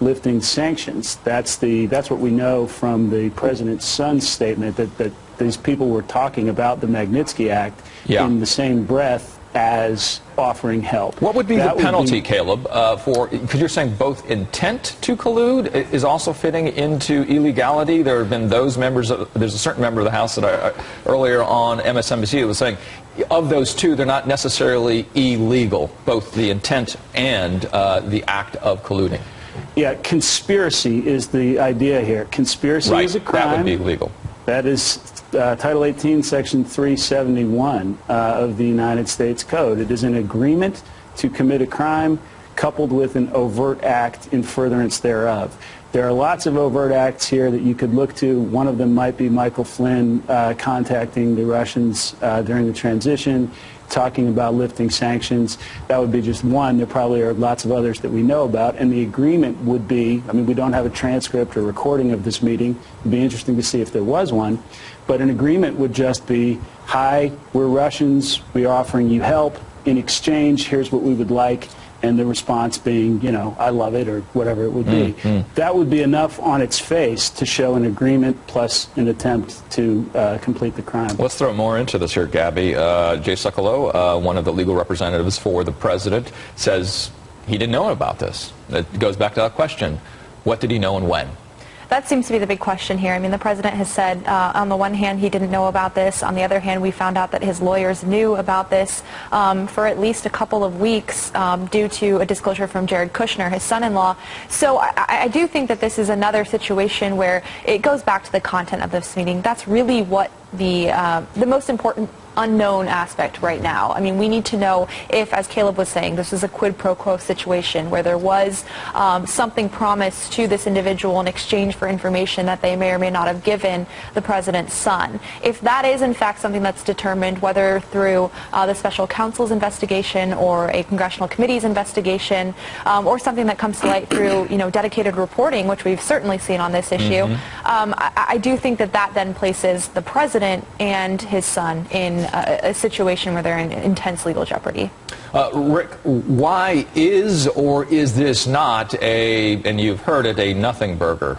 lifting sanctions. That's what we know from the president's son's statement, that these people were talking about the Magnitsky Act in the same breath as offering help. What would be the penalty, Caleb, for, because you're saying both intent to collude is also fitting into illegality? There have been those members, there's a certain member of the House that earlier on MSNBC was saying, of those two, they're not necessarily illegal, both the intent and the act of colluding. Yeah, conspiracy is the idea here. Conspiracy is a crime. That would be legal. That is Title 18, Section 371 of the United States Code. It is an agreement to commit a crime coupled with an overt act in furtherance thereof. There are lots of overt acts here that you could look to. One of them might be Michael Flynn contacting the Russians during the transition, talking about lifting sanctions. That would be just one. There probably are lots of others that we know about. And the agreement would be, I mean, we don't have a transcript or recording of this meeting. It would be interesting to see if there was one. But an agreement would just be, hi, we're Russians. We are offering you help. In exchange, here's what we would like. And the response being, you know, I love it, or whatever it would be. That would be enough on its face to show an agreement plus an attempt to complete the crime. Let's throw more into this here, Gabby. Jay Sekulow, one of the legal representatives for the president, says he didn't know about this. It goes back to that question. What did he know and when? That seems to be the big question here. I mean, the president has said on the one hand he didn't know about this. On the other hand, we found out that his lawyers knew about this for at least a couple of weeks due to a disclosure from Jared Kushner, his son-in-law. So I do think that this is another situation where it goes back to the content of this meeting. That's really what the most important unknown aspect right now. I mean, we need to know if, as Caleb was saying, this is a quid pro quo situation where there was something promised to this individual in exchange for information that they may or may not have given the president's son. If that is in fact something that's determined, whether through the special counsel's investigation or a congressional committee's investigation, or something that comes to light through, you know, dedicated reporting, which we've certainly seen on this issue, I do think that that then places the president and his son in a situation where they're in intense legal jeopardy. Rick, why is or is this not and you've heard it, a nothing burger?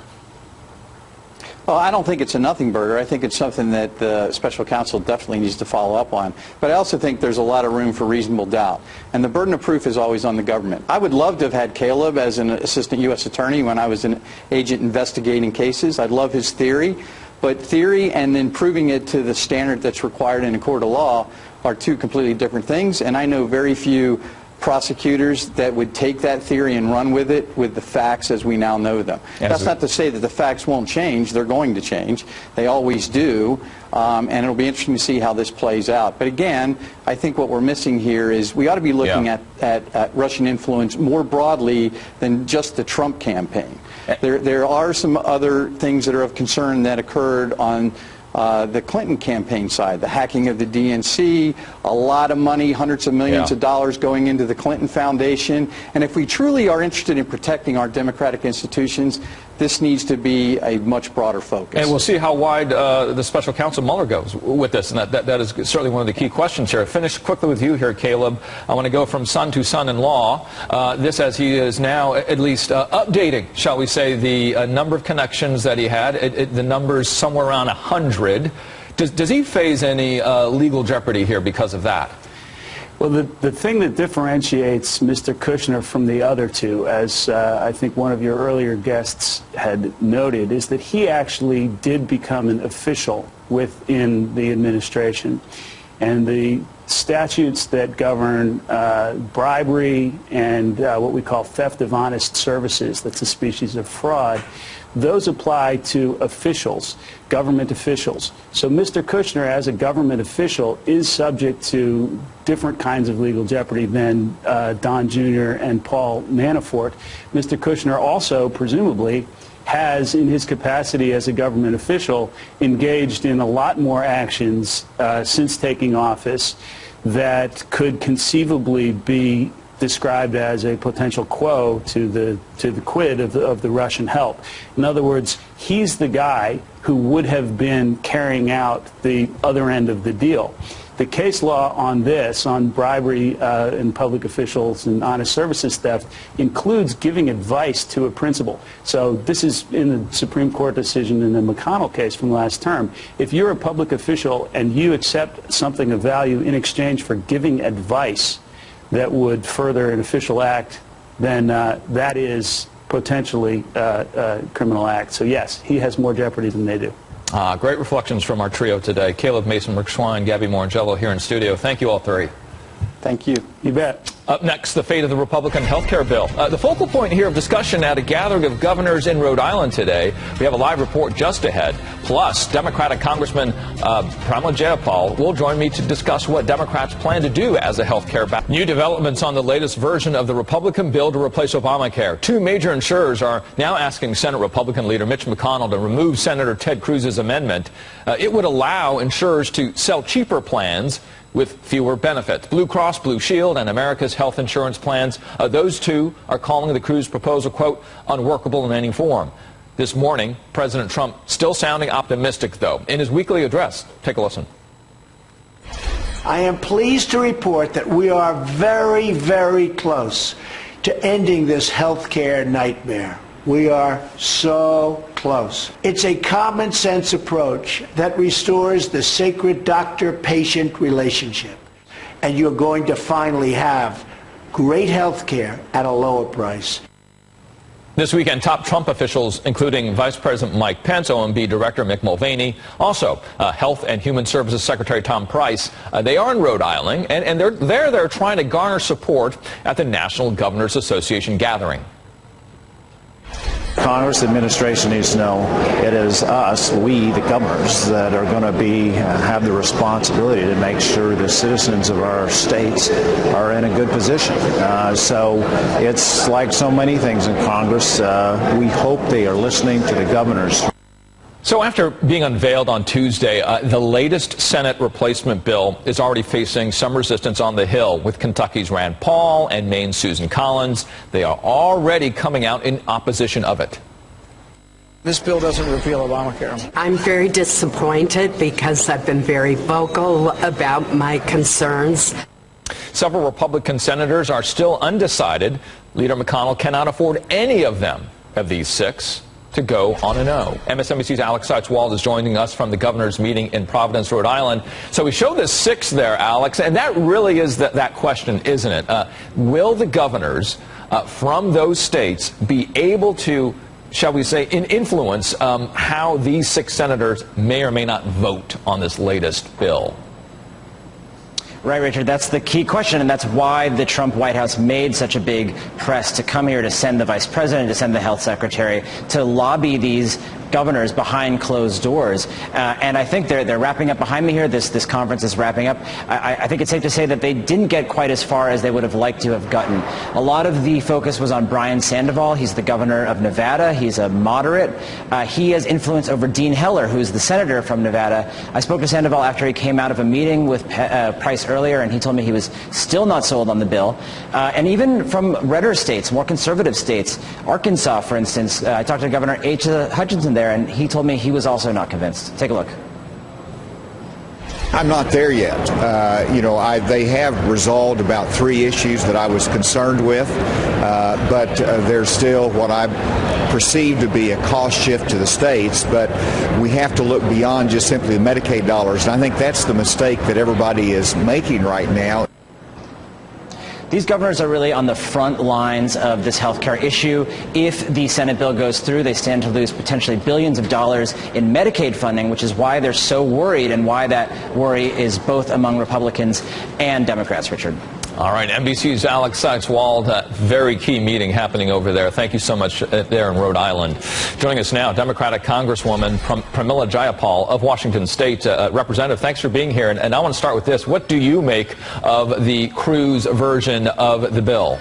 Well, I don't think it's a nothing burger. I think it's something that the special counsel definitely needs to follow up on. But I also think there's a lot of room for reasonable doubt. And the burden of proof is always on the government. I would love to have had Caleb as an assistant U.S. attorney when I was an agent investigating cases. I'd love his theory. But theory and then proving it to the standard that's required in a court of law are two completely different things. And I know very few prosecutors that would take that theory and run with it with the facts as we now know them. That's not to say that the facts won't change. They're going to change. They always do. And it'll be interesting to see how this plays out. But again, I think what we're missing here is we ought to be looking at Russian influence more broadly than just the Trump campaign. There are some other things that are of concern that occurred on the Clinton campaign side, the hacking of the DNC, a lot of money, hundreds of millions of dollars going into the Clinton Foundation. And if we truly are interested in protecting our democratic institutions, this needs to be a much broader focus. And we'll see how wide the special counsel Mueller goes with this, and that is certainly one of the key questions here. Finish quickly with you here, Caleb. I want to go from son to son-in-law. This as he is now at least updating, shall we say, the number of connections that he had. The number's somewhere around 100. Does he face any legal jeopardy here because of that? Well, the thing that differentiates Mr. Kushner from the other two, as I think one of your earlier guests had noted, is that he actually did become an official within the administration. And the statutes that govern bribery and what we call theft of honest services, that's a species of fraud, those apply to officials, government officials. So Mr. Kushner, as a government official, is subject to different kinds of legal jeopardy than Don Jr. and Paul Manafort. Mr. Kushner also, presumably, has, in his capacity as a government official, engaged in a lot more actions since taking office that could conceivably be described as a potential quo to the quid of the Russian help. In other words, he's the guy who would have been carrying out the other end of the deal. The case law on this, on bribery in public officials and honest services theft, includes giving advice to a principal. So this is in the Supreme Court decision in the McConnell case from last term. If you're a public official and you accept something of value in exchange for giving advice that would further an official act, then that is potentially a criminal act. So yes, he has more jeopardy than they do. Great reflections from our trio today. Caleb Mason, Rick Schwein, Gabby Morangello here in studio. Thank you all three. Thank you. You bet. Up next, the fate of the Republican health care bill. The focal point here of discussion at a gathering of governors in Rhode Island today. We have a live report just ahead. Plus, Democratic Congressman Pramila Jayapal will join me to discuss what Democrats plan to do as a health care battle. New developments on the latest version of the Republican bill to replace Obamacare. Two major insurers are now asking Senate Republican leader Mitch McConnell to remove Senator Ted Cruz's amendment. It would allow insurers to sell cheaper plans with fewer benefits. Blue Cross Blue Shield and America's health insurance plans, those two are calling the Cruz proposal, quote, unworkable in any form. This morning, President Trump still sounding optimistic, though. In his weekly address, take a listen. I am pleased to report that we are very, very close to ending this health care nightmare. We are so close. It's a common sense approach that restores the sacred doctor-patient relationship. And you're going to finally have great health care at a lower price. This weekend, top Trump officials, including Vice President Mike Pence, OMB Director Mick Mulvaney, also Health and Human Services Secretary Tom Price, they are in Rhode Island, and they're trying to garner support at the National Governors Association gathering. Congress, the administration needs to know it is us, we, the governors, that are going to have the responsibility to make sure the citizens of our states are in a good position. So it's like so many things in Congress. We hope they are listening to the governors. So after being unveiled on Tuesday, the latest Senate replacement bill is already facing some resistance on the Hill, with Kentucky's Rand Paul and Maine's Susan Collins. They are already coming out in opposition of it. This bill doesn't repeal Obamacare. I'm very disappointed because I've been very vocal about my concerns. Several Republican senators are still undecided. Leader McConnell cannot afford any of these six to go on a no. MSNBC's Alex Seitz-Wald is joining us from the governor's meeting in Providence, Rhode Island. So we show the six there, Alex, and that really is that question, isn't it? Will the governors from those states be able to, shall we say, influence how these six senators may or may not vote on this latest bill? Right, Richard, that's the key question, and that's why the Trump White House made such a big press to come here to send the vice president, to send the health secretary, to lobby these governors behind closed doors. And I think they're wrapping up behind me here. This conference is wrapping up. I think it's safe to say that they didn't get quite as far as they would have liked to have gotten. A lot of the focus was on Brian Sandoval. He's the governor of Nevada. He's a moderate. He has influence over Dean Heller, who's the senator from Nevada. I spoke to Sandoval after he came out of a meeting with Price earlier, and he told me he was still not sold on the bill. And even from redder states, more conservative states, Arkansas, for instance, I talked to Governor Asa Hutchinson there, and he told me he was also not convinced. Take a look. I'm not there yet. They have resolved about 3 issues that I was concerned with, but there's still what I perceive to be a cost shift to the states, but we have to look beyond just simply the Medicaid dollars, and I think that's the mistake that everybody is making right now. These governors are really on the front lines of this health care issue. If the Senate bill goes through, they stand to lose potentially billions of dollars in Medicaid funding, which is why they're so worried and why that worry is both among Republicans and Democrats, Richard. All right, NBC's Alex Seitz-Wald, very key meeting happening over there. Thank you so much there in Rhode Island. Joining us now, Democratic Congresswoman Pramila Jayapal of Washington State. Representative, thanks for being here. And I want to start with this. What do you make of the Cruz version of the bill?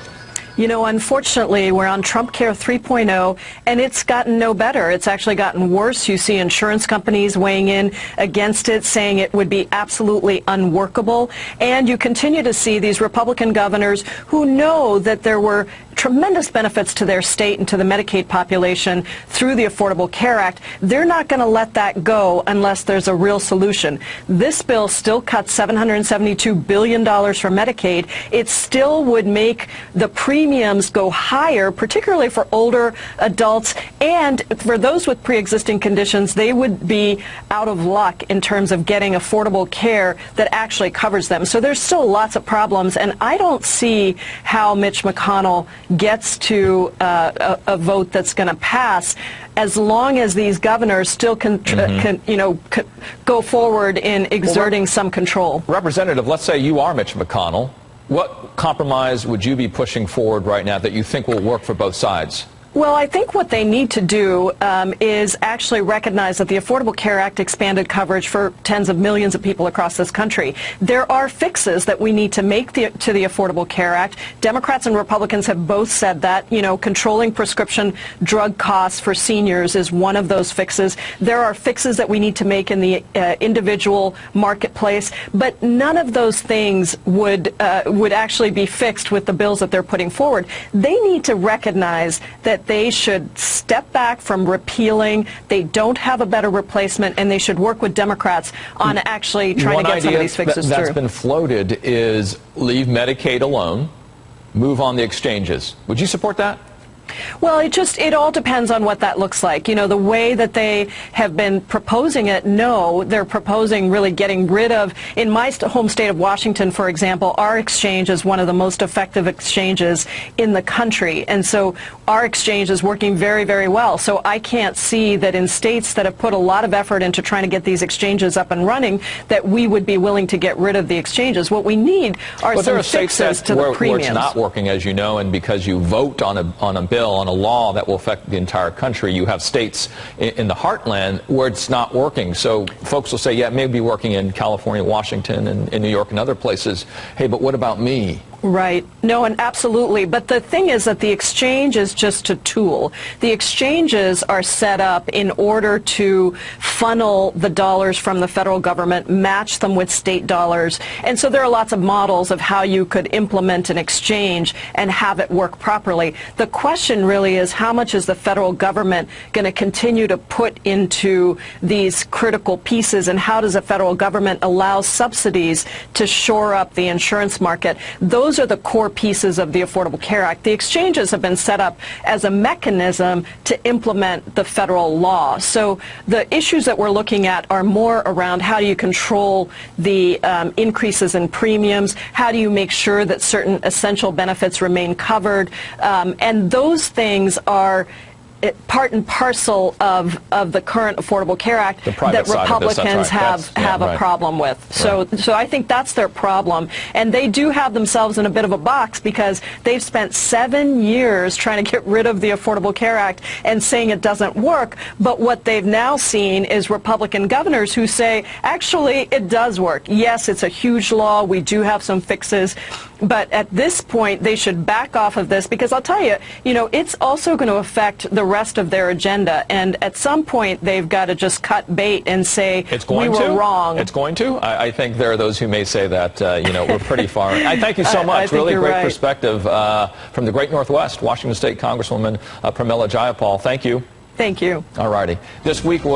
You know, unfortunately, we're on Trump Care 3.0, and it's gotten no better. It's actually gotten worse. You see insurance companies weighing in against it, saying it would be absolutely unworkable. And you continue to see these Republican governors who know that there were tremendous benefits to their state and to the Medicaid population through the Affordable Care Act. They're not going to let that go unless there's a real solution. This bill still cuts $772 billion from Medicaid. It still would make the premiums go higher, particularly for older adults, and for those with pre-existing conditions, they would be out of luck in terms of getting affordable care that actually covers them. So there's still lots of problems, and I don't see how Mitch McConnell gets to a vote that's going to pass as long as these governors still can go forward in exerting some control. Representative, let's say you are Mitch McConnell. What compromise would you be pushing forward right now that you think will work for both sides? Well, I think what they need to do is actually recognize that the Affordable Care Act expanded coverage for tens of millions of people across this country. There are fixes that we need to make to the Affordable Care Act. Democrats and Republicans have both said that. Controlling prescription drug costs for seniors is one of those fixes. There are fixes that we need to make in the individual marketplace, but none of those things would actually be fixed with the bills that they're putting forward. They need to recognize that they should step back from repealing. They don't have a better replacement, and they should work with Democrats on actually trying to get some of these fixes through. That's been floated is leave Medicaid alone, move on the exchanges. Would you support that? Well, it all depends on what that looks like. The way that they have been proposing it, no, they're proposing really getting rid of, in my home state of Washington, for example, our exchange is one of the most effective exchanges in the country. And so our exchange is working very, very well. So I can't see that in states that have put a lot of effort into trying to get these exchanges up and running, that we would be willing to get rid of the exchanges. What we need are some fixes to the premiums. Where it's not working, as you know, and because you vote on a bill, on a law that will affect the entire country, you have states in the heartland where it's not working. So folks will say, yeah, it may be working in California, Washington, and in New York and other places. Hey, but what about me? Right. No, and absolutely. But the thing is that the exchange is just a tool. The exchanges are set up in order to funnel the dollars from the federal government, match them with state dollars. And so there are lots of models of how you could implement an exchange and have it work properly. The question really is, how much is the federal government going to continue to put into these critical pieces, and how does the federal government allow subsidies to shore up the insurance market? Those are the core pieces of the Affordable Care Act. The exchanges have been set up as a mechanism to implement the federal law. So the issues that we're looking at are more around how do you control the increases in premiums, how do you make sure that certain essential benefits remain covered, and those things are part and parcel of the current Affordable Care Act that Republicans have a problem with. So I think that's their problem. And they do have themselves in a bit of a box because they've spent 7 years trying to get rid of the Affordable Care Act and saying it doesn't work. But what they've now seen is Republican governors who say, actually, it does work. Yes, it's a huge law. We do have some fixes. But at this point, they should back off of this because I'll tell you, it's also going to affect the rest of their agenda. And at some point, they've got to just cut bait and say, we were wrong. It's going to? I think there are those who may say that, we're pretty far. I thank you so much. Really great perspective from the great Northwest, Washington State Congresswoman Pramila Jayapal. Thank you. Thank you. All righty. This week was